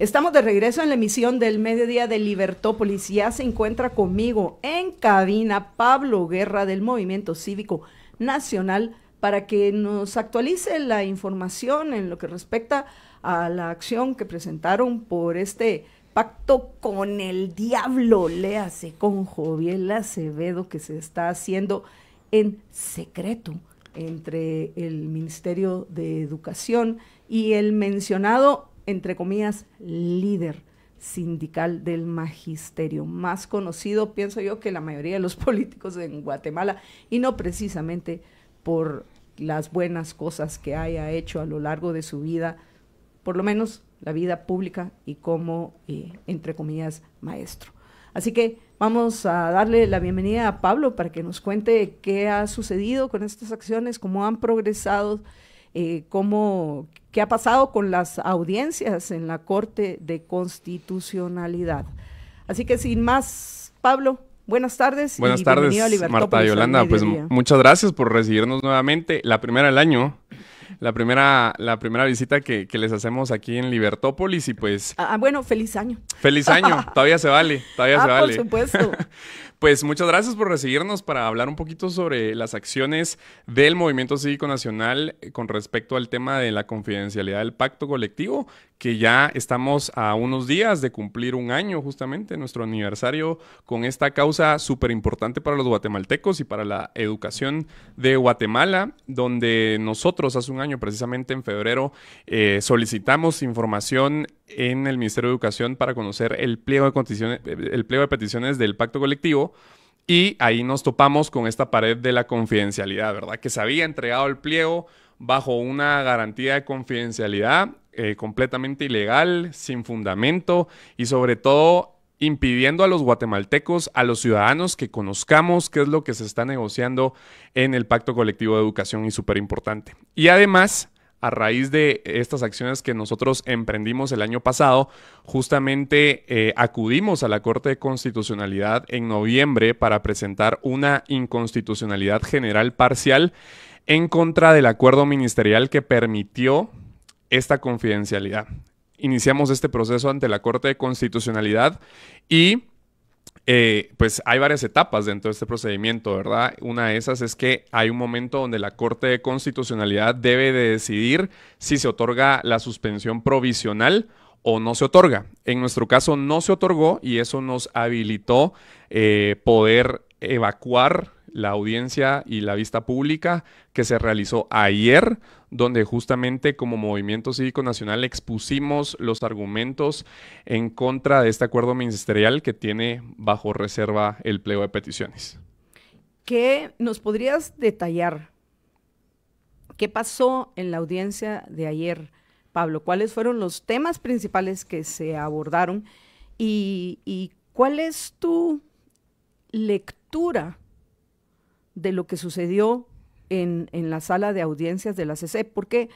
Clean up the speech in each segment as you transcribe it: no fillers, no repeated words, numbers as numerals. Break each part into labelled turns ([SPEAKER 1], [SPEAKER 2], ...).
[SPEAKER 1] Estamos de regreso en la emisión del mediodía de Libertópolis. Ya se encuentra conmigo en cabina Pablo Guerra del Movimiento Cívico Nacional para que nos actualice la información en lo que respecta a la acción que presentaron por este pacto con el diablo, léase con Joviel Acevedo, que se está haciendo en secreto entre el Ministerio de Educación y el mencionado, entre comillas, líder sindical del magisterio, más conocido, pienso yo, que la mayoría de los políticos en Guatemala, y no precisamente por las buenas cosas que haya hecho a lo largo de su vida, por lo menos la vida pública y como, entre comillas, maestro. Así que vamos a darle la bienvenida a Pablo para que nos cuente qué ha sucedido con estas acciones, cómo han progresado, qué ha pasado con las audiencias en la Corte de Constitucionalidad. Así que sin más, Pablo, buenas tardes.
[SPEAKER 2] Buenas tardes, Marta Yolanda. Pues muchas gracias por recibirnos nuevamente, la primera del año. La primera visita que les hacemos aquí en Libertópolis y pues...
[SPEAKER 1] bueno, feliz año.
[SPEAKER 2] ¡Feliz año! Todavía se vale, todavía se vale.
[SPEAKER 1] Por supuesto.
[SPEAKER 2] Pues muchas gracias por recibirnos para hablar un poquito sobre las acciones del Movimiento Cívico Nacional con respecto al tema de la confidencialidad del pacto colectivo, que ya estamos a unos días de cumplir un año justamente, nuestro aniversario con esta causa súper importante para los guatemaltecos y para la educación de Guatemala, donde nosotros hace un año, precisamente en febrero, solicitamos información en el Ministerio de Educación para conocer el pliego de peticiones del pacto colectivo, y ahí nos topamos con esta pared de la confidencialidad, ¿verdad? Que se había entregado el pliego bajo una garantía de confidencialidad completamente ilegal, sin fundamento y sobre todo impidiendo a los guatemaltecos, a los ciudadanos, que conozcamos qué es lo que se está negociando en el pacto colectivo de educación, y súper importante. Y además, a raíz de estas acciones que nosotros emprendimos el año pasado, justamente acudimos a la Corte de Constitucionalidad en noviembre para presentar una inconstitucionalidad general parcial en contra del acuerdo ministerial que permitió esta confidencialidad. Iniciamos este proceso ante la Corte de Constitucionalidad y pues hay varias etapas dentro de este procedimiento, ¿verdad? Una de esas es que hay un momento donde la Corte de Constitucionalidad debe de decidir si se otorga la suspensión provisional o no se otorga. En nuestro caso no se otorgó y eso nos habilitó poder evacuar la audiencia y la vista pública que se realizó ayer, donde justamente como Movimiento Cívico Nacional expusimos los argumentos en contra de este acuerdo ministerial que tiene bajo reserva el pliego de peticiones.
[SPEAKER 1] ¿Qué nos podrías detallar? ¿Qué pasó en la audiencia de ayer, Pablo? ¿Cuáles fueron los temas principales que se abordaron? ¿Y cuál es tu lectura de lo que sucedió en la sala de audiencias de la CC? Porque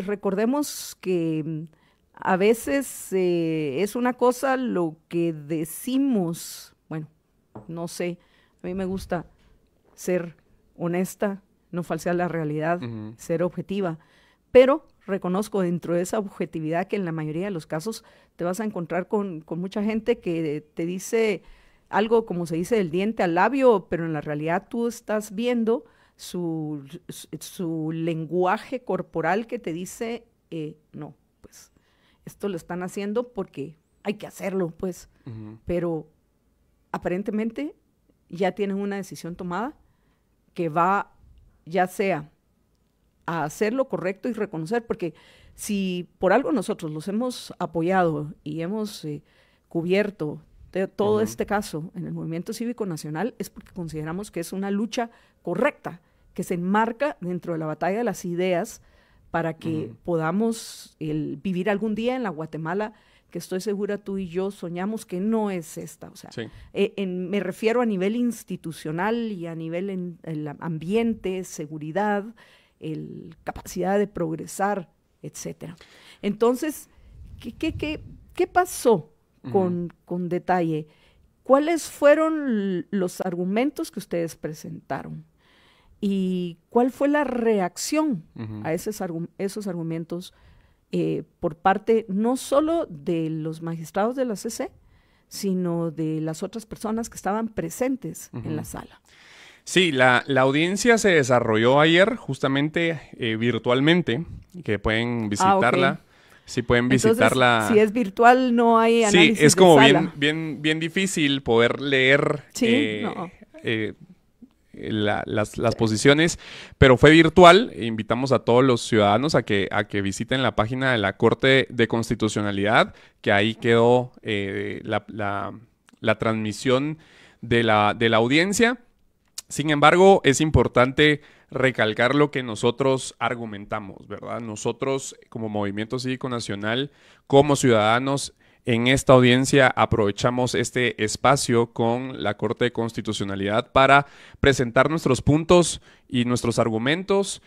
[SPEAKER 1] recordemos que a veces es una cosa lo que decimos, bueno, no sé, a mí me gusta ser honesta, no falsear la realidad, ser objetiva, pero reconozco dentro de esa objetividad que en la mayoría de los casos te vas a encontrar con mucha gente que te dice algo, como se dice, del diente al labio, pero en la realidad tú estás viendo su lenguaje corporal que te dice, no, pues esto lo están haciendo porque hay que hacerlo, pues, pero aparentemente ya tienen una decisión tomada que va ya sea a hacer lo correcto y reconocer, porque si por algo nosotros los hemos apoyado y hemos cubierto de todo este caso en el Movimiento Cívico Nacional, es porque consideramos que es una lucha correcta, que se enmarca dentro de la batalla de las ideas para que podamos vivir algún día en la Guatemala que estoy segura tú y yo soñamos que no es esta. O sea, sí. Me refiero a nivel institucional y a nivel en el ambiente, seguridad, capacidad de progresar, etcétera. Entonces, ¿qué pasó? Con detalle, ¿cuáles fueron los argumentos que ustedes presentaron? ¿Y cuál fue la reacción a esos argumentos por parte no solo de los magistrados de la CC, sino de las otras personas que estaban presentes en la sala.
[SPEAKER 2] Sí, la audiencia se desarrolló ayer justamente virtualmente, que pueden visitarla.
[SPEAKER 1] Okay.
[SPEAKER 2] Sí, pueden visitarla.
[SPEAKER 1] Entonces, si es virtual, no hay análisis.
[SPEAKER 2] Sí, es como
[SPEAKER 1] de sala.
[SPEAKER 2] bien difícil poder leer las posiciones, pero fue virtual. Invitamos a todos los ciudadanos a que visiten la página de la Corte de Constitucionalidad, que ahí quedó la transmisión de la audiencia. Sin embargo, es importante recalcar lo que nosotros argumentamos, ¿verdad? Nosotros, como Movimiento Cívico Nacional, como ciudadanos, en esta audiencia aprovechamos este espacio con la Corte de Constitucionalidad para presentar nuestros puntos y nuestros argumentos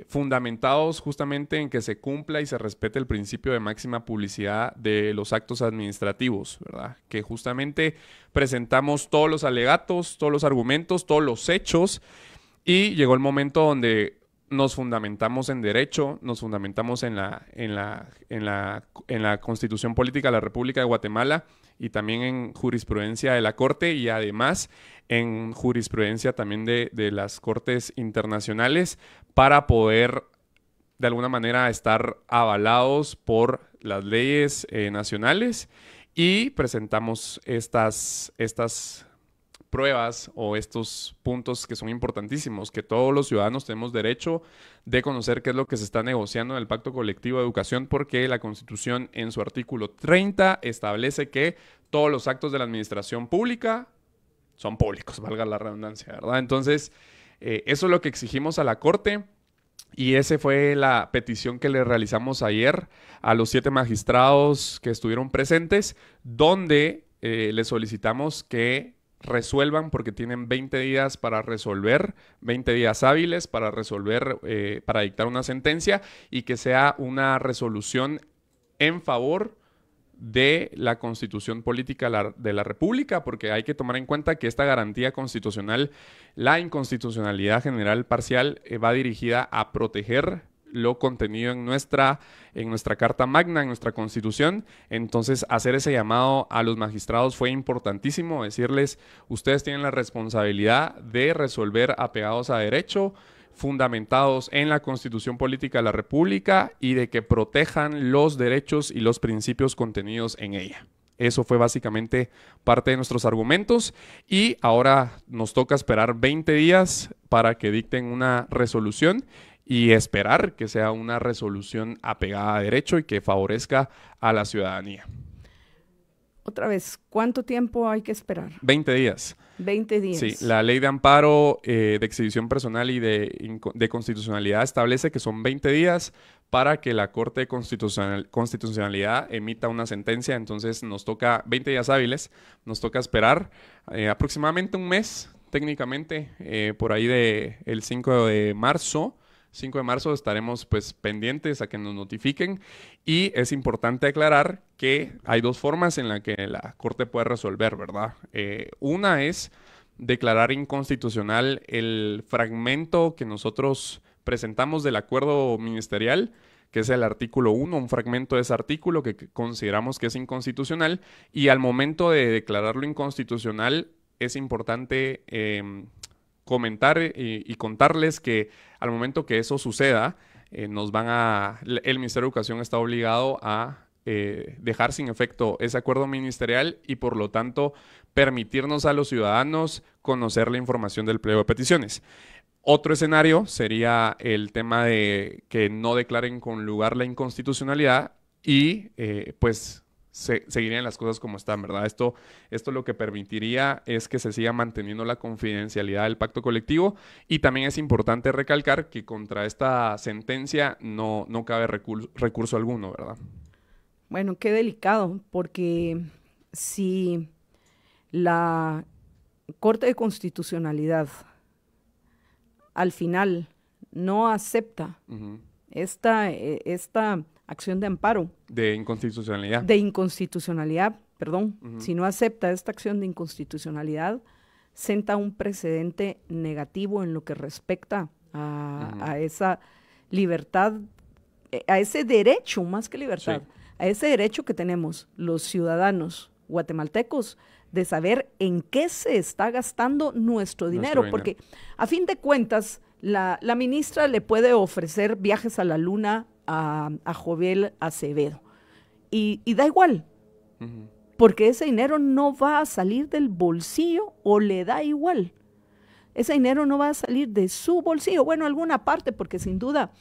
[SPEAKER 2] fundamentados justamente en que se cumpla y se respete el principio de máxima publicidad de los actos administrativos, ¿verdad? Que justamente presentamos todos los alegatos, todos los argumentos, todos los hechos, y llegó el momento donde nos fundamentamos en derecho, nos fundamentamos en la Constitución Política de la República de Guatemala y también en jurisprudencia de la Corte, y además en jurisprudencia también de las Cortes internacionales, para poder de alguna manera estar avalados por las leyes nacionales, y presentamos estas pruebas o estos puntos que son importantísimos, que todos los ciudadanos tenemos derecho de conocer qué es lo que se está negociando en el Pacto Colectivo de Educación, porque la Constitución en su artículo 30 establece que todos los actos de la administración pública son públicos, valga la redundancia, ¿verdad? Entonces, eso es lo que exigimos a la Corte, y esa fue la petición que le realizamos ayer a los 7 magistrados que estuvieron presentes, donde les solicitamos que resuelvan, porque tienen 20 días para resolver, 20 días hábiles para resolver, para dictar una sentencia, y que sea una resolución en favor de la Constitución Política de la República, porque hay que tomar en cuenta que esta garantía constitucional, la inconstitucionalidad general parcial, va dirigida a proteger lo contenido en nuestra Carta Magna, en nuestra Constitución. Entonces, hacer ese llamado a los magistrados fue importantísimo, decirles: ustedes tienen la responsabilidad de resolver apegados a derecho, fundamentados en la Constitución Política de la República, y de que protejan los derechos y los principios contenidos en ella. Eso fue básicamente parte de nuestros argumentos, y ahora nos toca esperar 20 días para que dicten una resolución, y esperar que sea una resolución apegada a derecho y que favorezca a la ciudadanía.
[SPEAKER 1] Otra vez, ¿cuánto tiempo hay que esperar?
[SPEAKER 2] 20 días.
[SPEAKER 1] 20 días.
[SPEAKER 2] Sí, la ley de amparo de exhibición personal y de constitucionalidad establece que son 20 días para que la Corte de Constitucionalidad emita una sentencia. Entonces nos toca 20 días hábiles, nos toca esperar aproximadamente un mes, técnicamente, por ahí del 5 de marzo. 5 de marzo estaremos pues pendientes a que nos notifiquen, y es importante aclarar que hay 2 formas en las que la Corte puede resolver, ¿verdad? Una es declarar inconstitucional el fragmento que nosotros presentamos del acuerdo ministerial, que es el artículo 1, un fragmento de ese artículo que consideramos que es inconstitucional, y al momento de declararlo inconstitucional es importante comentar y contarles que al momento que eso suceda, el Ministerio de Educación está obligado a dejar sin efecto ese acuerdo ministerial, y por lo tanto permitirnos a los ciudadanos conocer la información del pliego de peticiones. Otro escenario sería el tema de que no declaren con lugar la inconstitucionalidad, y pues seguirían las cosas como están, ¿verdad? Esto lo que permitiría es que se siga manteniendo la confidencialidad del pacto colectivo, y también es importante recalcar que contra esta sentencia no cabe recurso alguno, ¿verdad?
[SPEAKER 1] Bueno, qué delicado, porque si la Corte de Constitucionalidad al final no acepta esta acción de amparo.
[SPEAKER 2] De inconstitucionalidad.
[SPEAKER 1] Si no acepta esta acción de inconstitucionalidad, senta un precedente negativo en lo que respecta a esa libertad a ese derecho, más que libertad,
[SPEAKER 2] Sí.
[SPEAKER 1] a ese derecho que tenemos los ciudadanos guatemaltecos de saber en qué se está gastando nuestro dinero, porque a fin de cuentas la ministra le puede ofrecer viajes a la luna a Jovel Acevedo y da igual, porque ese dinero no va a salir del bolsillo o le da igual. Ese dinero no va a salir de su bolsillo, bueno, alguna parte, porque sin duda,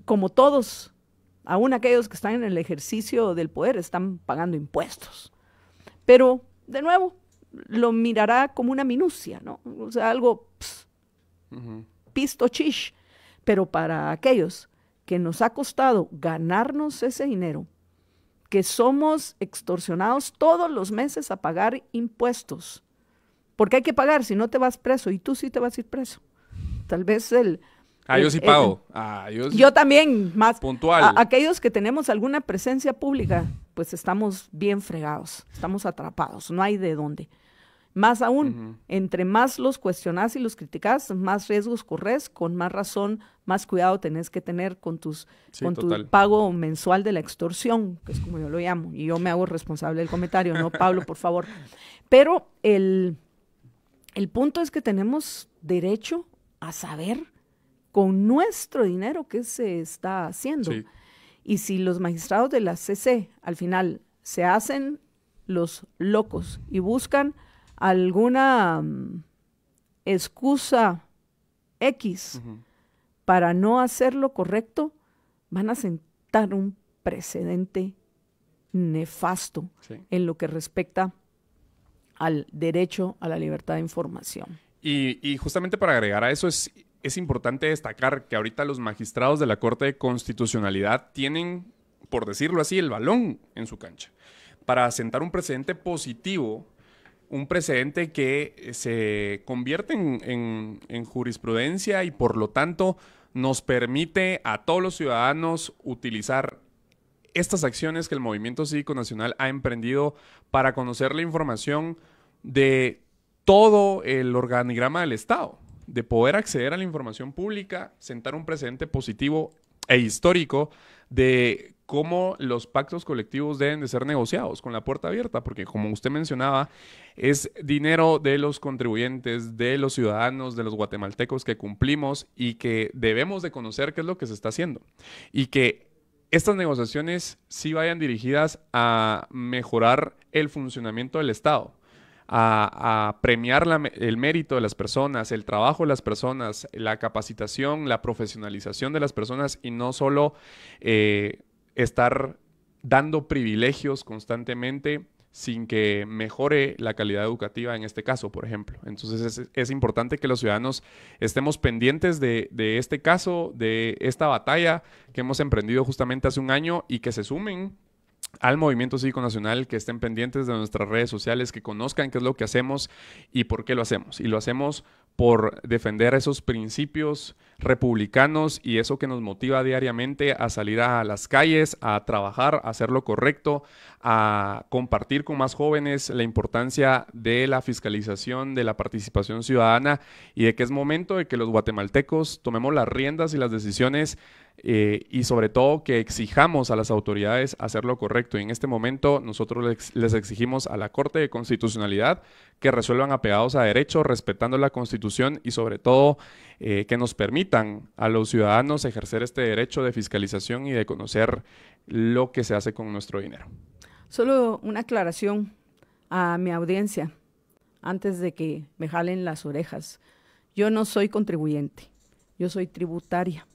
[SPEAKER 1] como todos, aún aquellos que están en el ejercicio del poder, están pagando impuestos. Pero, de nuevo, lo mirará como una minucia, ¿no? O sea, algo pisto chish. Pero para aquellos que nos ha costado ganarnos ese dinero, que somos extorsionados todos los meses a pagar impuestos, porque hay que pagar, si no te vas preso, y tú sí te vas a ir preso. Tal vez
[SPEAKER 2] yo sí pago.
[SPEAKER 1] Yo también, más
[SPEAKER 2] puntual.
[SPEAKER 1] Aquellos que tenemos alguna presencia pública, pues estamos bien fregados, estamos atrapados, no hay de dónde. Más aún, entre más los cuestionás y los criticás, más riesgos corres, con más razón, más cuidado tenés que tener con tu pago mensual de la extorsión, que es como yo lo llamo, y yo me hago responsable del comentario, ¿no, Pablo, por favor? Pero el punto es que tenemos derecho a saber con nuestro dinero qué se está haciendo.
[SPEAKER 2] Sí.
[SPEAKER 1] Y si los magistrados de la CC al final se hacen los locos y buscan alguna excusa X para no hacer lo correcto, van a sentar un precedente nefasto en lo que respecta al derecho a la libertad de información.
[SPEAKER 2] Y justamente para agregar a eso es importante destacar que ahorita los magistrados de la Corte de Constitucionalidad tienen, por decirlo así, el balón en su cancha para sentar un precedente positivo, un precedente que se convierte en jurisprudencia y por lo tanto nos permite a todos los ciudadanos utilizar estas acciones que el Movimiento Cívico Nacional ha emprendido para conocer la información de todo el organigrama del Estado, de poder acceder a la información pública, sentar un precedente positivo e histórico de cómo los pactos colectivos deben de ser negociados con la puerta abierta, porque como usted mencionaba, es dinero de los contribuyentes, de los ciudadanos, de los guatemaltecos que cumplimos y que debemos de conocer qué es lo que se está haciendo. Y que estas negociaciones sí vayan dirigidas a mejorar el funcionamiento del Estado, a premiar el mérito de las personas, el trabajo de las personas, la capacitación, la profesionalización de las personas y no solo estar dando privilegios constantemente sin que mejore la calidad educativa en este caso, por ejemplo. Entonces es importante que los ciudadanos estemos pendientes de este caso, de esta batalla que hemos emprendido justamente hace un año y que se sumen al Movimiento Cívico Nacional, que estén pendientes de nuestras redes sociales, que conozcan qué es lo que hacemos y por qué lo hacemos. Y lo hacemos por defender esos principios republicanos y eso que nos motiva diariamente a salir a las calles, a trabajar, a hacer lo correcto, a compartir con más jóvenes la importancia de la fiscalización, de la participación ciudadana y de que es momento de que los guatemaltecos tomemos las riendas y las decisiones y sobre todo que exijamos a las autoridades hacer lo correcto. Y en este momento nosotros les exigimos a la Corte de Constitucionalidad que resuelvan apegados a derecho, respetando la Constitución y sobre todo que nos permitan a los ciudadanos ejercer este derecho de fiscalización y de conocer lo que se hace con nuestro dinero.
[SPEAKER 1] Solo una aclaración a mi audiencia antes de que me jalen las orejas. Yo no soy contribuyente, yo soy tributaria.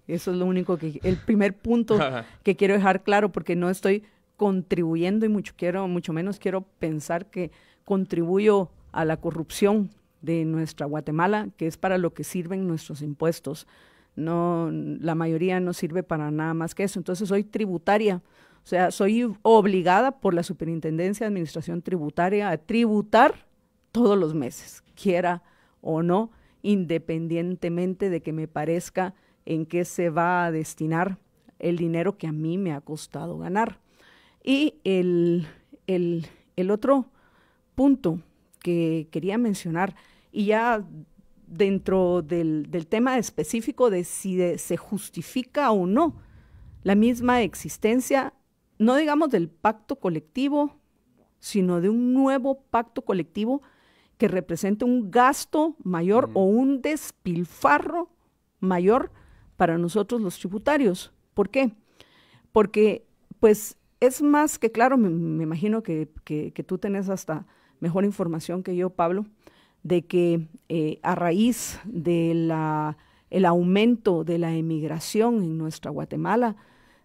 [SPEAKER 1] Eso es lo único el primer punto que quiero dejar claro, porque no estoy contribuyendo y mucho menos quiero pensar que contribuyo a la corrupción de nuestra Guatemala, que es para lo que sirven nuestros impuestos. No, la mayoría no sirve para nada más que eso. Entonces soy tributaria, o sea, soy obligada por la Superintendencia de Administración Tributaria a tributar todos los meses, quiera o no, independientemente de que me parezca en qué se va a destinar el dinero que a mí me ha costado ganar. Y el otro punto que quería mencionar, y ya dentro del tema específico de si se justifica o no la misma existencia, no digamos del pacto colectivo, sino de un nuevo pacto colectivo que represente un gasto mayor o un despilfarro mayor para nosotros los tributarios. ¿Por qué? Porque pues es más que claro, me imagino que tú tenés hasta mejor información que yo, Pablo, de que a raíz de el aumento de la emigración en nuestra Guatemala,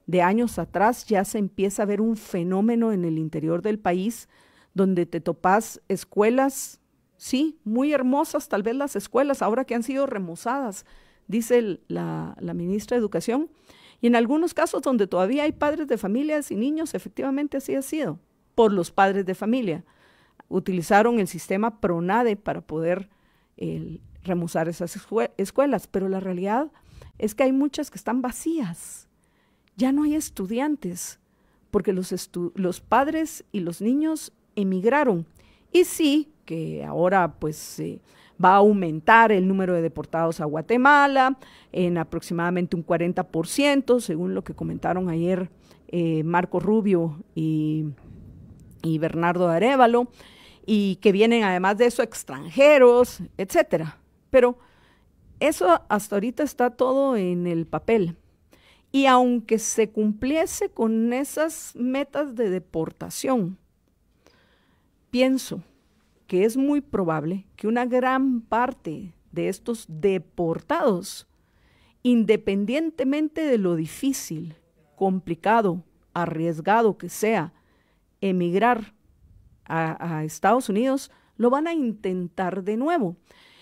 [SPEAKER 1] de años atrás ya se empieza a ver un fenómeno en el interior del país donde te topás escuelas, sí, muy hermosas, tal vez las escuelas ahora que han sido remozadas, dice la ministra de Educación, y en algunos casos donde todavía hay padres de familias y niños, efectivamente así ha sido, por los padres de familia. Utilizaron el sistema PRONADE para poder remozar esas escuelas, pero la realidad es que hay muchas que están vacías. Ya no hay estudiantes, porque los padres y los niños emigraron. Y sí, que ahora pues va a aumentar el número de deportados a Guatemala en aproximadamente un 40%, según lo que comentaron ayer Marco Rubio y Bernardo Arévalo, y que vienen además de eso extranjeros, etcétera. Pero eso hasta ahorita está todo en el papel. Y aunque se cumpliese con esas metas de deportación, pienso que es muy probable que una gran parte de estos deportados, independientemente de lo difícil, complicado, arriesgado que sea emigrar a Estados Unidos, lo van a intentar de nuevo.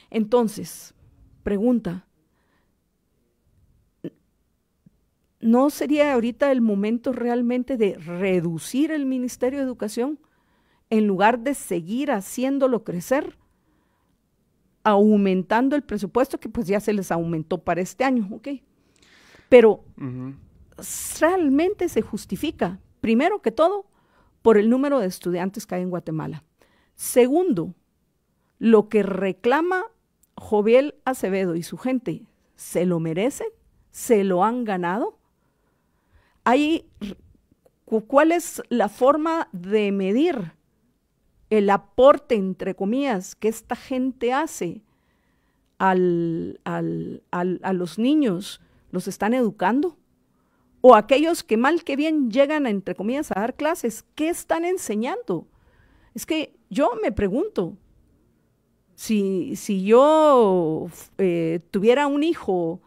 [SPEAKER 1] Entonces, pregunta, ¿no sería ahorita el momento realmente de reducir el Ministerio de Educación en lugar de seguir haciéndolo crecer, aumentando el presupuesto que pues ya se les aumentó para este año, ¿ok? Pero realmente se justifica, primero que todo, por el número de estudiantes que hay en Guatemala. Segundo, lo que reclama Joviel Acevedo y su gente, ¿se lo merecen? ¿Se lo han ganado? ¿Cuál es la forma de medir el aporte, entre comillas, que esta gente hace a los niños? ¿Los están educando? O aquellos que mal que bien llegan, entre comillas, a dar clases, ¿qué están enseñando? Es que yo me pregunto, si yo tuviera un hijo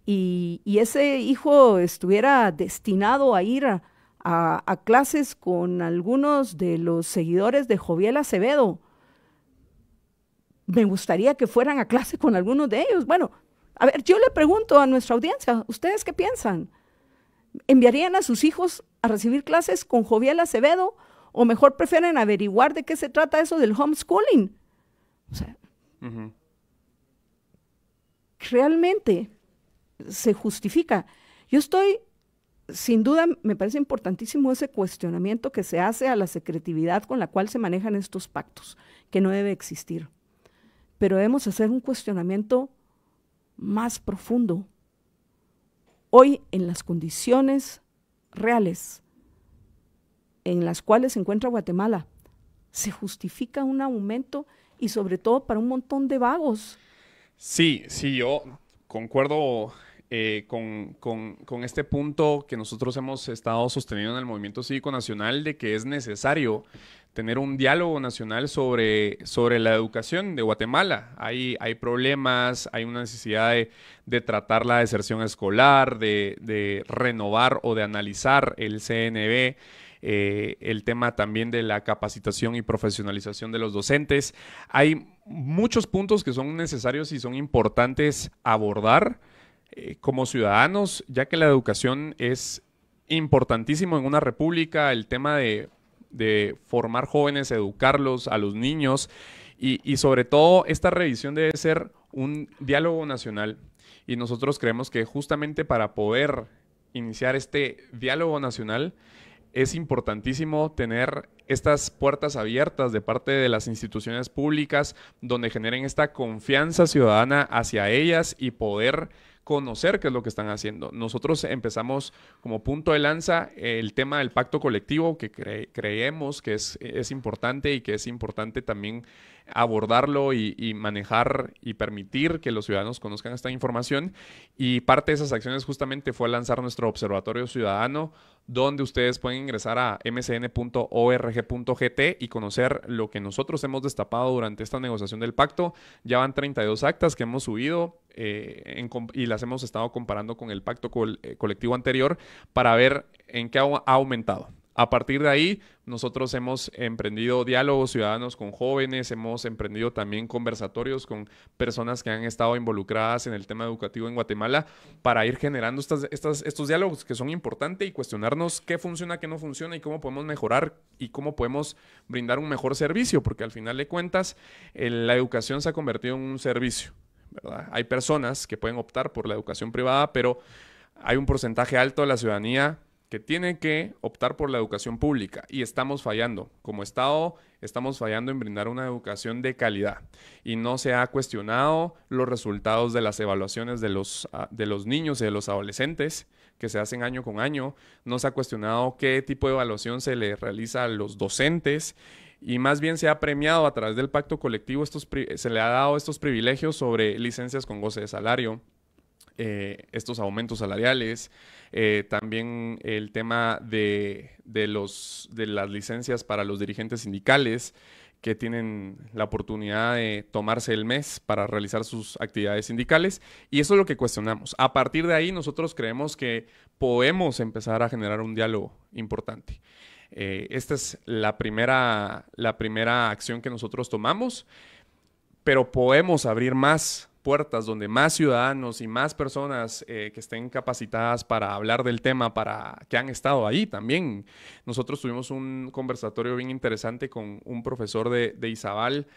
[SPEAKER 1] y ese hijo estuviera destinado a ir a clases con algunos de los seguidores de Joviel Acevedo, me gustaría que fueran a clase con algunos de ellos. Bueno, a ver, yo le pregunto a nuestra audiencia, ¿ustedes qué piensan? ¿Enviarían a sus hijos a recibir clases con Joviel Acevedo o mejor prefieren averiguar de qué se trata eso del homeschooling? O sea, realmente se justifica. Yo estoy, sin duda, me parece importantísimo ese cuestionamiento que se hace a la secretividad con la cual se manejan estos pactos, que no debe existir. Pero debemos hacer un cuestionamiento más profundo. Hoy, en las condiciones reales en las cuales se encuentra Guatemala, se justifica un aumento y sobre todo para un montón de vagos.
[SPEAKER 2] Sí, yo concuerdo con este punto que nosotros hemos estado sosteniendo en el Movimiento Cívico Nacional de que es necesario tener un diálogo nacional sobre la educación de Guatemala. Hay problemas, hay una necesidad de tratar la deserción escolar, de renovar o de analizar el CNB, el tema también de la capacitación y profesionalización de los docentes. Hay muchos puntos que son necesarios y son importantes abordar como ciudadanos, ya que la educación es importantísimo en una república, el tema de formar jóvenes, educarlos a los niños y sobre todo esta revisión debe ser un diálogo nacional y nosotros creemos que justamente para poder iniciar este diálogo nacional es importantísimo tener estas puertas abiertas de parte de las instituciones públicas donde generen esta confianza ciudadana hacia ellas y poder conocer qué es lo que están haciendo. Nosotros empezamos como punto de lanza el tema del pacto colectivo, que creemos que es importante y que es importante también abordarlo y manejar y permitir que los ciudadanos conozcan esta información. Y parte de esas acciones justamente fue lanzar nuestro Observatorio Ciudadano, donde ustedes pueden ingresar a mcn.org.gt y conocer lo que nosotros hemos destapado durante esta negociación del pacto. Ya van 32 actas que hemos subido y las hemos estado comparando con el pacto colectivo anterior para ver en qué ha aumentado. A partir de ahí, nosotros hemos emprendido diálogos ciudadanos con jóvenes, hemos emprendido también conversatorios con personas que han estado involucradas en el tema educativo en Guatemala para ir generando estos diálogos que son importantes y cuestionarnos qué funciona, qué no funciona y cómo podemos mejorar y cómo podemos brindar un mejor servicio, porque al final de cuentas la educación se ha convertido en un servicio, ¿verdad? Hay personas que pueden optar por la educación privada, pero hay un porcentaje alto de la ciudadanía que tiene que optar por la educación pública y estamos fallando. Como Estado, estamos fallando en brindar una educación de calidad y no se ha cuestionado los resultados de las evaluaciones de los niños y de los adolescentes que se hacen año con año. No se ha cuestionado qué tipo de evaluación se le realiza a los docentes y más bien se ha premiado a través del pacto colectivo, se le ha dado estos privilegios sobre licencias con goce de salario, estos aumentos salariales, también el tema de las licencias para los dirigentes sindicales que tienen la oportunidad de tomarse el mes para realizar sus actividades sindicales, y eso es lo que cuestionamos. A partir de ahí nosotros creemos que podemos empezar a generar un diálogo importante. Esta es la primera acción que nosotros tomamos, pero podemos abrir más puertas donde más ciudadanos y más personas que estén capacitadas para hablar del tema, que han estado ahí también. Nosotros tuvimos un conversatorio bien interesante con un profesor de Izabal,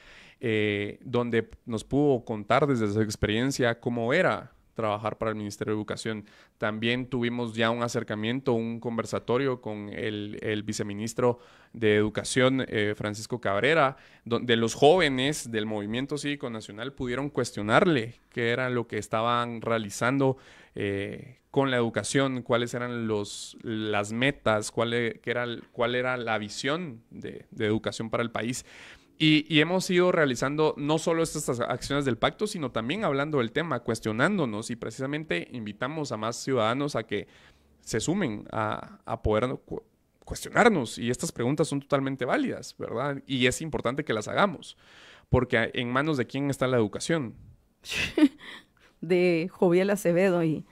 [SPEAKER 2] donde nos pudo contar desde su experiencia cómo era trabajar para el Ministerio de Educación. También tuvimos ya un acercamiento, un conversatorio con el viceministro de Educación, Francisco Cabrera, donde los jóvenes del Movimiento Cívico Nacional pudieron cuestionarle qué era lo que estaban realizando con la educación, cuáles eran las metas, cuál era la visión de educación para el país. Y hemos ido realizando no solo estas acciones del pacto, sino también hablando del tema, cuestionándonos, y precisamente invitamos a más ciudadanos a que se sumen a poder cuestionarnos. Y estas preguntas son totalmente válidas, ¿verdad? Y es importante que las hagamos, porque ¿en manos de quién está la educación?
[SPEAKER 1] De Joviel Acevedo. Y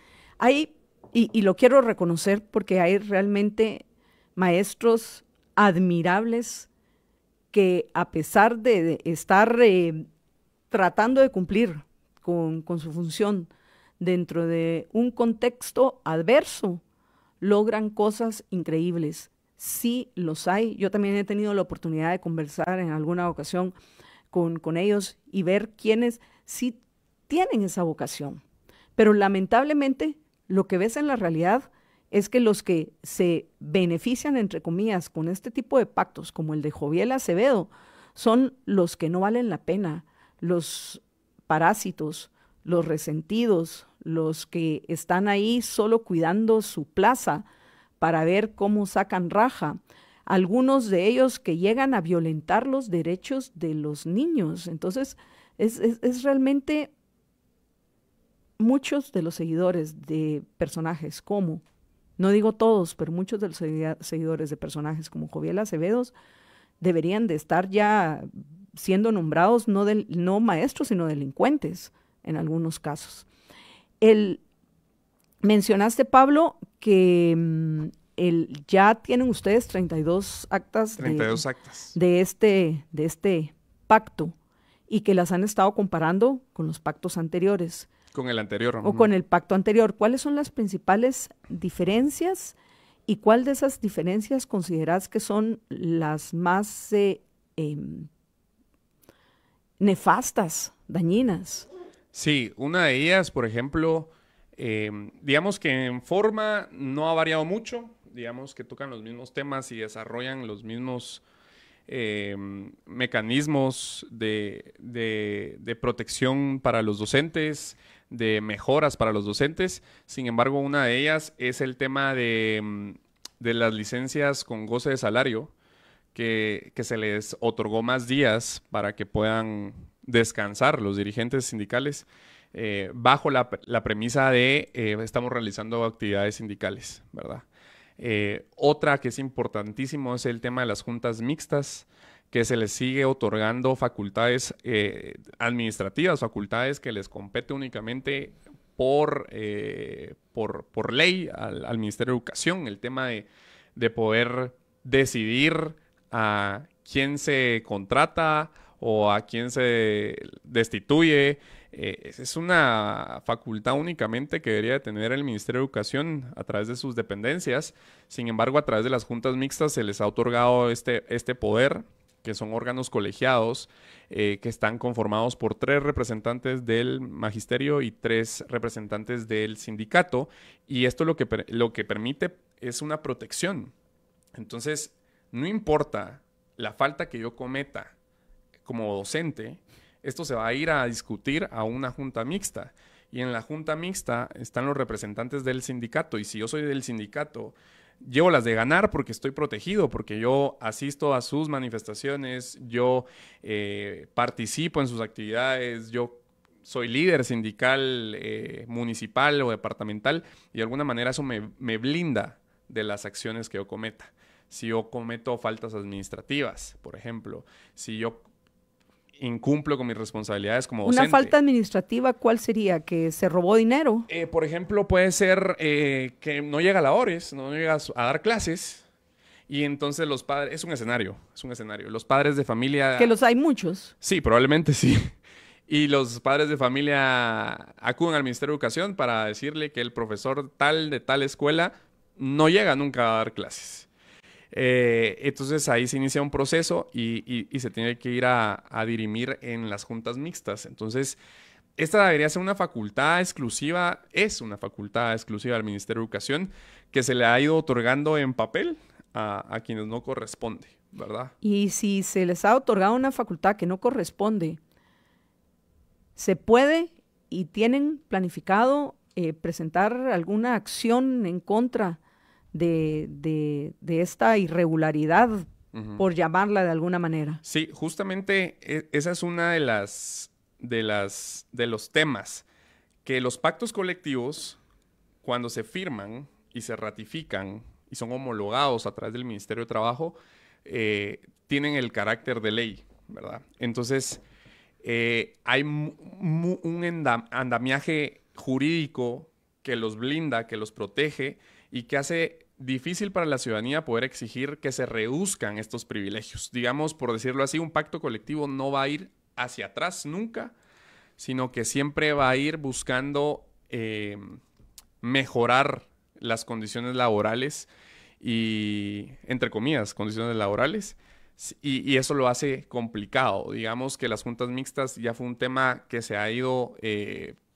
[SPEAKER 1] lo quiero reconocer porque hay realmente maestros admirables que a pesar de estar tratando de cumplir con su función dentro de un contexto adverso, logran cosas increíbles. Sí los hay. Yo también he tenido la oportunidad de conversar en alguna ocasión con ellos y ver quiénes sí tienen esa vocación. Pero lamentablemente lo que ves en la realidad es que los que se benefician, entre comillas, con este tipo de pactos, como el de Joviel Acevedo, son los que no valen la pena, los parásitos, los resentidos, los que están ahí solo cuidando su plaza para ver cómo sacan raja. Algunos de ellos que llegan a violentar los derechos de los niños. Entonces, es realmente muchos de los seguidores de personajes como, no digo todos, pero muchos de los seguidores de personajes como Joviel Acevedo deberían de estar ya siendo nombrados no maestros, sino delincuentes en algunos casos. Mencionaste, Pablo, que ya tienen ustedes 32 actas,
[SPEAKER 2] 32 actas
[SPEAKER 1] de este pacto y que las han estado comparando con los pactos anteriores.
[SPEAKER 2] Con el anterior.
[SPEAKER 1] O con el pacto anterior. ¿Cuáles son las principales diferencias y cuál de esas diferencias consideras que son las más nefastas, dañinas?
[SPEAKER 2] Sí, una de ellas, por ejemplo, digamos que en forma no ha variado mucho, digamos que tocan los mismos temas y desarrollan los mismos mecanismos de protección para los docentes, de mejoras para los docentes. Sin embargo, una de ellas es el tema de las licencias con goce de salario, que se les otorgó más días para que puedan descansar los dirigentes sindicales, bajo la premisa de estamos realizando actividades sindicales, ¿verdad? Otra que es importantísimo es el tema de las juntas mixtas, que se les sigue otorgando facultades administrativas, facultades que les compete únicamente por ley al Ministerio de Educación, el tema de poder decidir a quién se contrata o a quién se destituye. Es una facultad únicamente que debería tener el Ministerio de Educación a través de sus dependencias. Sin embargo, a través de las juntas mixtas se les ha otorgado este poder, que son órganos colegiados que están conformados por 3 representantes del magisterio y 3 representantes del sindicato. Y esto lo que permite es una protección. Entonces, no importa la falta que yo cometa como docente, esto se va a ir a discutir a una junta mixta. Y en la junta mixta están los representantes del sindicato. Y si yo soy del sindicato, llevo las de ganar porque estoy protegido, porque yo asisto a sus manifestaciones, yo participo en sus actividades, yo soy líder sindical, municipal o departamental, y de alguna manera eso me blinda de las acciones que yo cometa. Si yo cometo faltas administrativas, por ejemplo, si yo incumplo con mis responsabilidades como docente.
[SPEAKER 1] Una falta administrativa, ¿cuál sería? ¿Que se robó dinero?
[SPEAKER 2] Por ejemplo, puede ser que no llega a la hores, no llega a dar clases, y entonces los padres... Es un escenario. Los padres de familia...
[SPEAKER 1] Que los hay muchos.
[SPEAKER 2] Sí, probablemente sí. Y los padres de familia acuden al Ministerio de Educación para decirle que el profesor tal de tal escuela no llega nunca a dar clases. Entonces ahí se inicia un proceso y se tiene que ir a dirimir en las juntas mixtas. Entonces, esta debería ser una facultad exclusiva, es una facultad exclusiva del Ministerio de Educación que se le ha ido otorgando en papel a quienes no corresponde, ¿verdad?
[SPEAKER 1] Y si se les ha otorgado una facultad que no corresponde, ¿se puede y tienen planificado presentar alguna acción en contra de esta irregularidad, por llamarla de alguna manera?
[SPEAKER 2] Sí, justamente esa es una de los temas, que los pactos colectivos, cuando se firman y se ratifican y son homologados a través del Ministerio de Trabajo, tienen el carácter de ley, ¿verdad? Entonces, hay un andamiaje jurídico que los blinda, que los protege y que hace difícil para la ciudadanía poder exigir que se reduzcan estos privilegios. Digamos, por decirlo así, un pacto colectivo no va a ir hacia atrás nunca, sino que siempre va a ir buscando mejorar las condiciones laborales y, entre comillas, condiciones laborales, y eso lo hace complicado. Digamos que las juntas mixtas ya fue un tema que se ha ido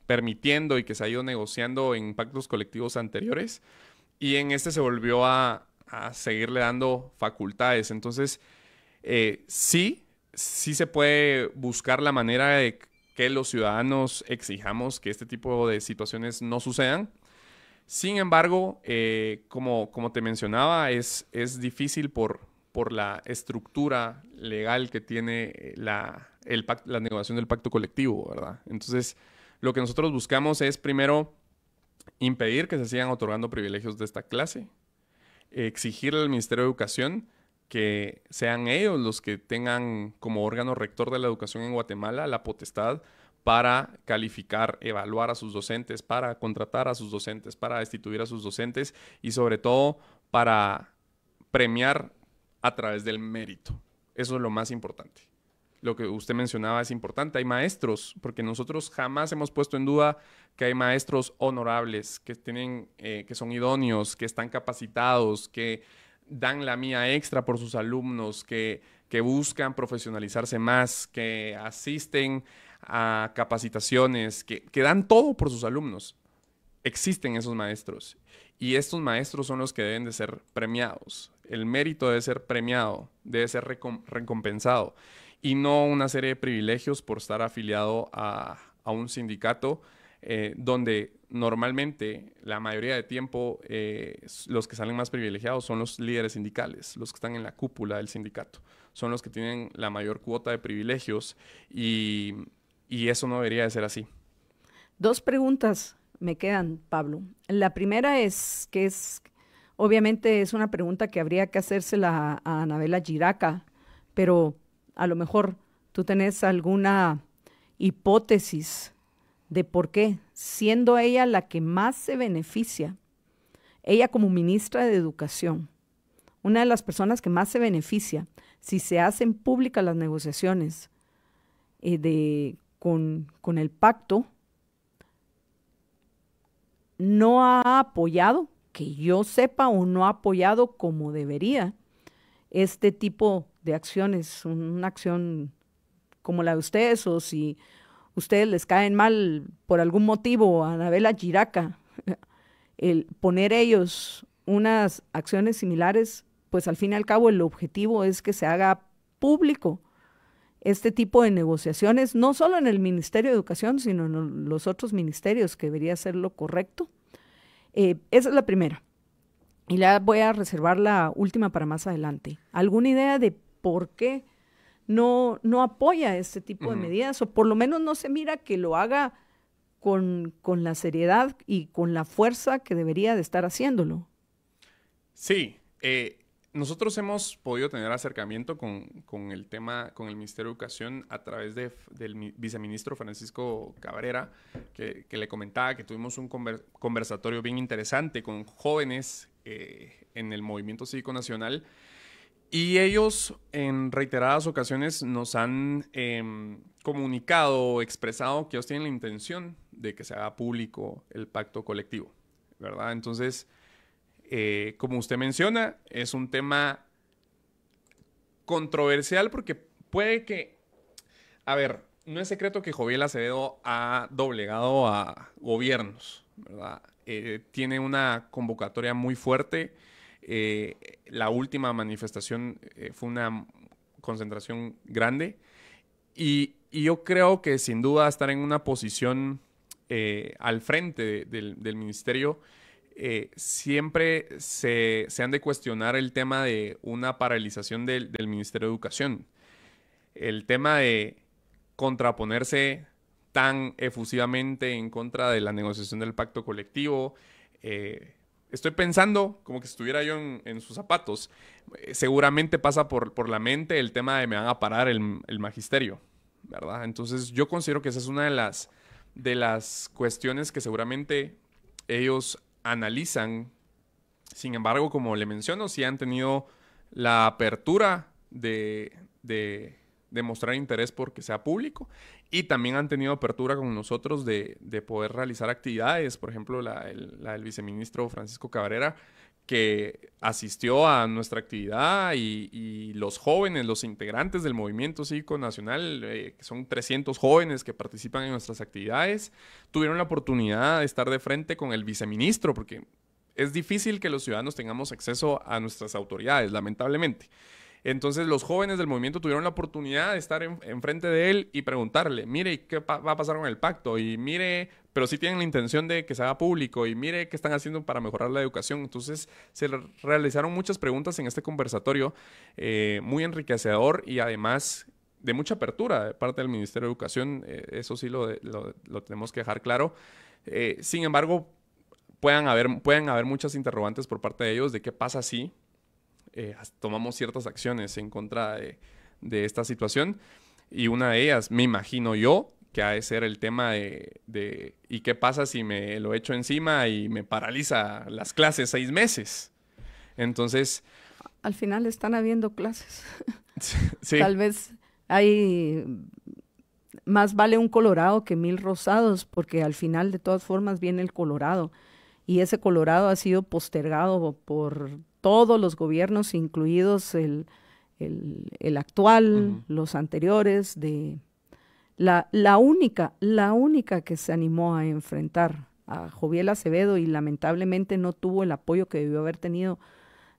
[SPEAKER 2] permitiendo y que se ha ido negociando en pactos colectivos anteriores, y en este se volvió a seguirle dando facultades. Entonces, sí se puede buscar la manera de que los ciudadanos exijamos que este tipo de situaciones no sucedan. Sin embargo, como te mencionaba, es difícil por la estructura legal que tiene la negociación del pacto colectivo, ¿verdad? Entonces, lo que nosotros buscamos es, primero, impedir que se sigan otorgando privilegios de esta clase, exigirle al Ministerio de Educación que sean ellos los que tengan como órgano rector de la educación en Guatemala la potestad para calificar, evaluar a sus docentes, para contratar a sus docentes, para destituir a sus docentes y sobre todo para premiar a través del mérito. Eso es lo más importante. Lo que usted mencionaba es importante. Hay maestros, porque nosotros jamás hemos puesto en duda que hay maestros honorables, que son idóneos, que están capacitados, que dan la mía extra por sus alumnos, que buscan profesionalizarse más, que asisten a capacitaciones, que dan todo por sus alumnos. Existen esos maestros y estos maestros son los que deben de ser premiados. El mérito debe ser premiado, debe ser recompensado y no una serie de privilegios por estar afiliado a un sindicato donde normalmente la mayoría de tiempo los que salen más privilegiados son los líderes sindicales, los que están en la cúpula del sindicato, son los que tienen la mayor cuota de privilegios y eso no debería de ser así.
[SPEAKER 1] 2 preguntas me quedan, Pablo. La primera es que obviamente es una pregunta que habría que hacérsela a Anabela Giraca, pero a lo mejor tú tenés alguna hipótesis de por qué, siendo ella la que más se beneficia, ella como ministra de Educación, una de las personas que más se beneficia, si se hacen públicas las negociaciones con el pacto, no ha apoyado, que yo sepa, o no ha apoyado como debería este tipo de acciones, una acción como la de ustedes, o si ustedes les caen mal por algún motivo a Anabela Giraca, el poner ellos unas acciones similares, pues al fin y al cabo el objetivo es que se haga público este tipo de negociaciones, no solo en el Ministerio de Educación, sino en los otros ministerios, que debería ser lo correcto. Esa es la primera. Y la voy a reservar la última para más adelante. ¿Alguna idea de por qué no apoya este tipo de medidas? O por lo menos no se mira que lo haga con la seriedad y con la fuerza que debería de estar haciéndolo.
[SPEAKER 2] Sí, nosotros hemos podido tener acercamiento con el tema, con el Ministerio de Educación a través del viceministro Francisco Cabrera, que le comentaba que tuvimos un conversatorio bien interesante con jóvenes en el Movimiento Cívico Nacional, y ellos en reiteradas ocasiones nos han comunicado, expresado que ellos tienen la intención de que se haga público el pacto colectivo, ¿verdad? Entonces, como usted menciona, es un tema controversial porque puede que, a ver, no es secreto que Joviel Acevedo ha doblegado a gobiernos, ¿verdad? Tiene una convocatoria muy fuerte. La última manifestación fue una concentración grande y yo creo que sin duda estar en una posición al frente del ministerio, siempre se han de cuestionar el tema de una paralización del Ministerio de Educación. El tema de contraponerse tan efusivamente en contra de la negociación del pacto colectivo. Estoy pensando como que estuviera yo en sus zapatos. Seguramente pasa por la mente el tema de me van a parar el magisterio, ¿verdad? Entonces yo considero que esa es una de las cuestiones que seguramente ellos analizan. Sin embargo, como le menciono, sí han tenido la apertura de mostrar interés por que sea público, y también han tenido apertura con nosotros de poder realizar actividades. Por ejemplo, la del viceministro Francisco Cabrera, que asistió a nuestra actividad, y los jóvenes, los integrantes del Movimiento Cívico Nacional, que son 300 jóvenes que participan en nuestras actividades, tuvieron la oportunidad de estar de frente con el viceministro, porque es difícil que los ciudadanos tengamos acceso a nuestras autoridades, lamentablemente. Entonces los jóvenes del movimiento tuvieron la oportunidad de estar enfrente de él y preguntarle, mire, ¿qué va a pasar con el pacto? Y mire, pero sí tienen la intención de que se haga público, y mire qué están haciendo para mejorar la educación. Entonces se realizaron muchas preguntas en este conversatorio, muy enriquecedor, y además de mucha apertura de parte del Ministerio de Educación. Eso sí lo tenemos que dejar claro. Sin embargo, pueden haber muchas interrogantes por parte de ellos de qué pasa si tomamos ciertas acciones en contra de esta situación, y una de ellas, me imagino yo, que ha de ser el tema de ¿y qué pasa si me lo echo encima y me paraliza las clases 6 meses? Entonces,
[SPEAKER 1] al final están habiendo clases.
[SPEAKER 2] Sí.
[SPEAKER 1] Tal vez hay más vale un colorado que 1000 rosados, porque al final de todas formas viene el colorado, y ese colorado ha sido postergado por todos los gobiernos, incluidos el actual, los anteriores. La única que se animó a enfrentar a Joviel Acevedo, y lamentablemente no tuvo el apoyo que debió haber tenido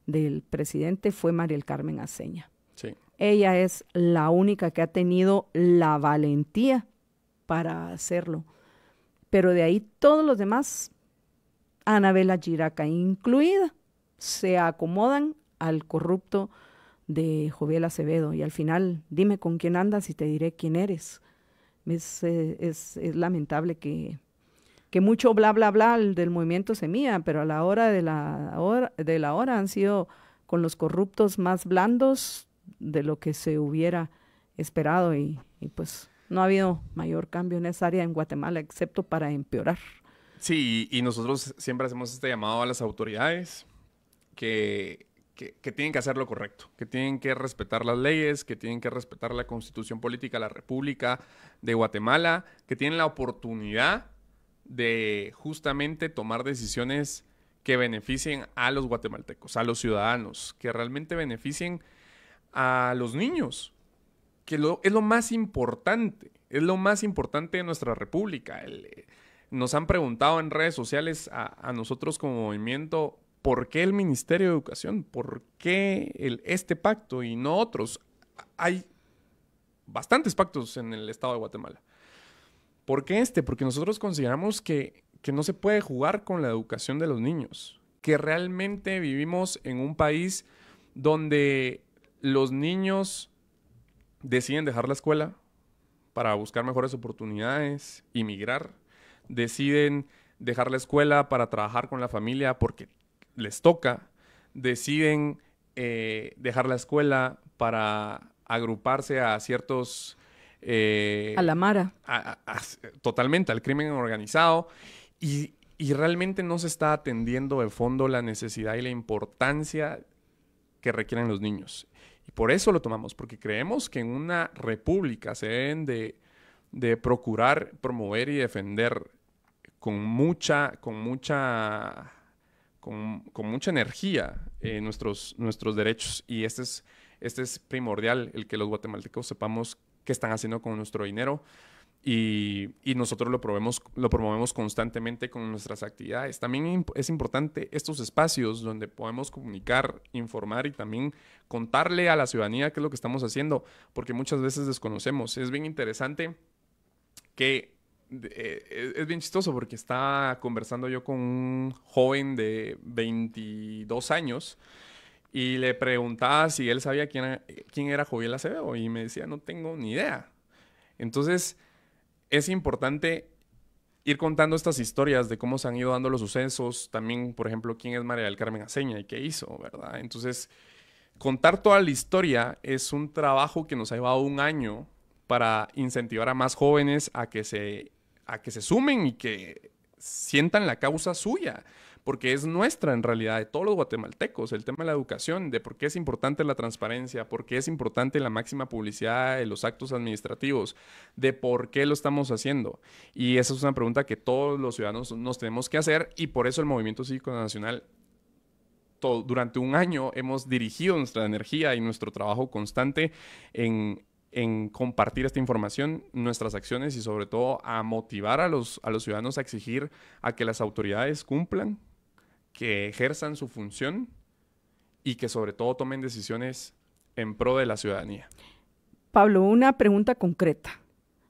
[SPEAKER 1] del presidente, fue Mariel Carmen Aceña.
[SPEAKER 2] Sí.
[SPEAKER 1] Ella es la única que ha tenido la valentía para hacerlo. pero de ahí todos los demás, Anabela Giraca incluida, se acomodan al corrupto de Joviel Acevedo. Y al final, dime con quién andas y te diré quién eres. Es lamentable que mucho bla, bla, bla del movimiento Semilla, pero a la hora de la hora han sido con los corruptos más blandos de lo que se hubiera esperado y pues no ha habido mayor cambio en esa área en Guatemala, excepto para empeorar.
[SPEAKER 2] Sí, y nosotros siempre hacemos este llamado a las autoridades que tienen que hacer lo correcto, que tienen que respetar las leyes, que tienen que respetar la Constitución Política de la República de Guatemala, que tienen la oportunidad de justamente tomar decisiones que beneficien a los guatemaltecos, a los ciudadanos, que realmente beneficien a los niños, que es lo más importante, es lo más importante de nuestra república. Nos han preguntado en redes sociales a nosotros como movimiento, ¿por qué el Ministerio de Educación? ¿Por qué este pacto y no otros? Hay bastantes pactos en el estado de Guatemala. ¿Por qué este? Porque nosotros consideramos que no se puede jugar con la educación de los niños, que realmente vivimos en un país donde los niños deciden dejar la escuela para buscar mejores oportunidades, emigrar, deciden dejar la escuela para trabajar con la familia porque les toca, deciden dejar la escuela para agruparse a ciertos...
[SPEAKER 1] a la mara.
[SPEAKER 2] Totalmente, al crimen organizado. Y realmente no se está atendiendo de fondo la necesidad y la importancia que requieren los niños. Y por eso lo tomamos, porque creemos que en una república se deben de procurar, promover y defender con mucha energía nuestros derechos. Y este es primordial, el que los guatemaltecos sepamos qué están haciendo con nuestro dinero. Y nosotros lo promovemos constantemente con nuestras actividades. También es importante estos espacios donde podemos comunicar, informar y también contarle a la ciudadanía qué es lo que estamos haciendo, porque muchas veces desconocemos. Es bien interesante que es bien chistoso porque estaba conversando yo con un joven de 22 años y le preguntaba si él sabía quién era Joviel Acevedo y me decía, no tengo ni idea. Entonces... es importante ir contando estas historias de cómo se han ido dando los sucesos. También, por ejemplo, quién es María del Carmen Aceña y qué hizo, ¿verdad? Entonces, contar toda la historia es un trabajo que nos ha llevado un año para incentivar a más jóvenes a que se sumen y que sientan la causa suya. Porque es nuestra, en realidad, de todos los guatemaltecos, el tema de la educación, de por qué es importante la transparencia, por qué es importante la máxima publicidad de los actos administrativos, de por qué lo estamos haciendo. Y esa es una pregunta que todos los ciudadanos nos tenemos que hacer y por eso el Movimiento Cívico Nacional, durante un año, hemos dirigido nuestra energía y nuestro trabajo constante en compartir esta información, nuestras acciones y sobre todo a motivar a los ciudadanos a exigir a que las autoridades cumplan, que ejerzan su función y que sobre todo tomen decisiones en pro de la ciudadanía.
[SPEAKER 1] Pablo, una pregunta concreta.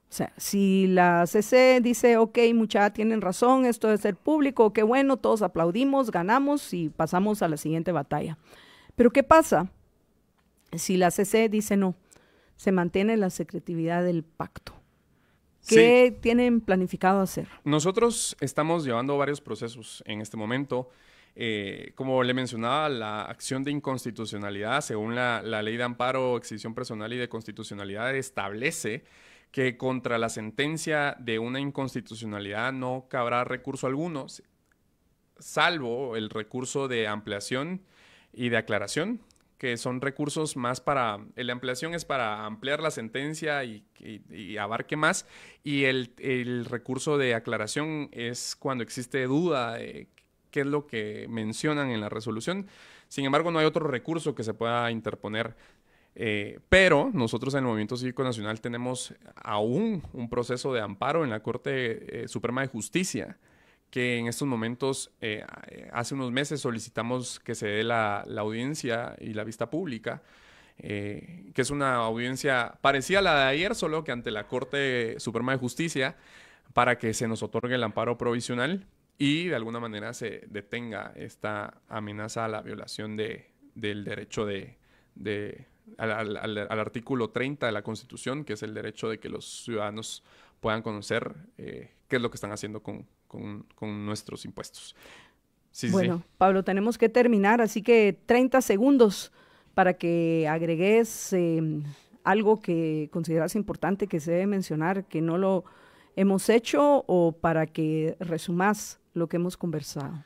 [SPEAKER 1] O sea, si la CC dice, ok, muchachos, tienen razón, esto debe ser público, qué bueno, todos aplaudimos, ganamos y pasamos a la siguiente batalla. Pero ¿qué pasa si la CC dice no? Se mantiene la secretividad del pacto. ¿Qué tienen planificado hacer?
[SPEAKER 2] Nosotros estamos llevando varios procesos en este momento. Como le mencionaba, la acción de inconstitucionalidad, según la Ley de Amparo, Exhibición Personal y de Constitucionalidad, establece que contra la sentencia de una inconstitucionalidad no cabrá recurso alguno, salvo el recurso de ampliación y de aclaración, que son recursos más para... La ampliación es para ampliar la sentencia y abarque más, y el recurso de aclaración es cuando existe duda de qué es lo que mencionan en la resolución. Sin embargo, no hay otro recurso que se pueda interponer. Pero nosotros en el Movimiento Cívico Nacional tenemos aún un proceso de amparo en la Corte Suprema de Justicia, que en estos momentos, hace unos meses solicitamos que se dé la audiencia y la vista pública, que es una audiencia parecida a la de ayer, solo que ante la Corte Suprema de Justicia, para que se nos otorgue el amparo provisional y de alguna manera se detenga esta amenaza a la violación del derecho al artículo 30 de la Constitución, que es el derecho de que los ciudadanos puedan conocer qué es lo que están haciendo con nuestros impuestos.
[SPEAKER 1] Bueno, Pablo, tenemos que terminar, así que 30 segundos para que agregues algo que consideras importante que se debe mencionar, que no lo hemos hecho, o para que resumas lo que hemos conversado.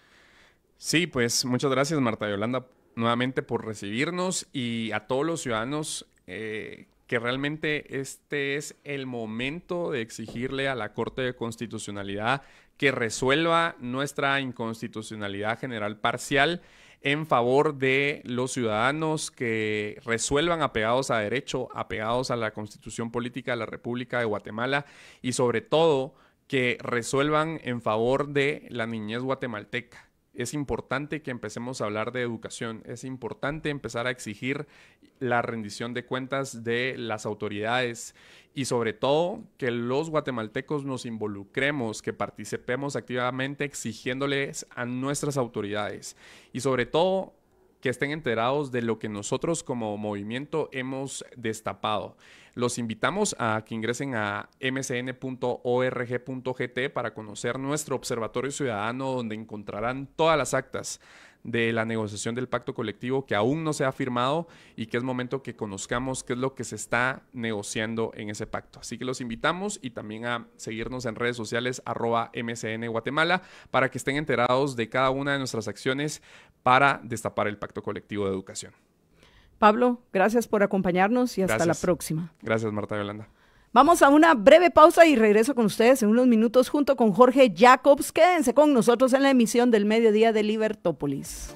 [SPEAKER 2] Sí, pues muchas gracias, Marta Yolanda, nuevamente por recibirnos, y a todos los ciudadanos que realmente este es el momento de exigirle a la Corte de Constitucionalidad que resuelva nuestra inconstitucionalidad general parcial en favor de los ciudadanos, que resuelvan apegados a derecho, apegados a la Constitución Política de la República de Guatemala, y sobre todo que resuelvan en favor de la niñez guatemalteca. Es importante que empecemos a hablar de educación, es importante empezar a exigir la rendición de cuentas de las autoridades, y sobre todo que los guatemaltecos nos involucremos, que participemos activamente exigiéndoles a nuestras autoridades, y sobre todo que estén enterados de lo que nosotros como movimiento hemos destapado. Los invitamos a que ingresen a mcn.org.gt para conocer nuestro observatorio ciudadano, donde encontrarán todas las actas de la negociación del pacto colectivo que aún no se ha firmado, y que es momento que conozcamos qué es lo que se está negociando en ese pacto. Así que los invitamos, y también a seguirnos en redes sociales @MCN Guatemala, para que estén enterados de cada una de nuestras acciones para destapar el pacto colectivo de educación.
[SPEAKER 1] Pablo, gracias por acompañarnos y hasta la próxima.
[SPEAKER 2] Gracias, Marta Yolanda.
[SPEAKER 1] Vamos a una breve pausa y regreso con ustedes en unos minutos junto con Jorge Jacobs. Quédense con nosotros en la emisión del mediodía de Libertópolis.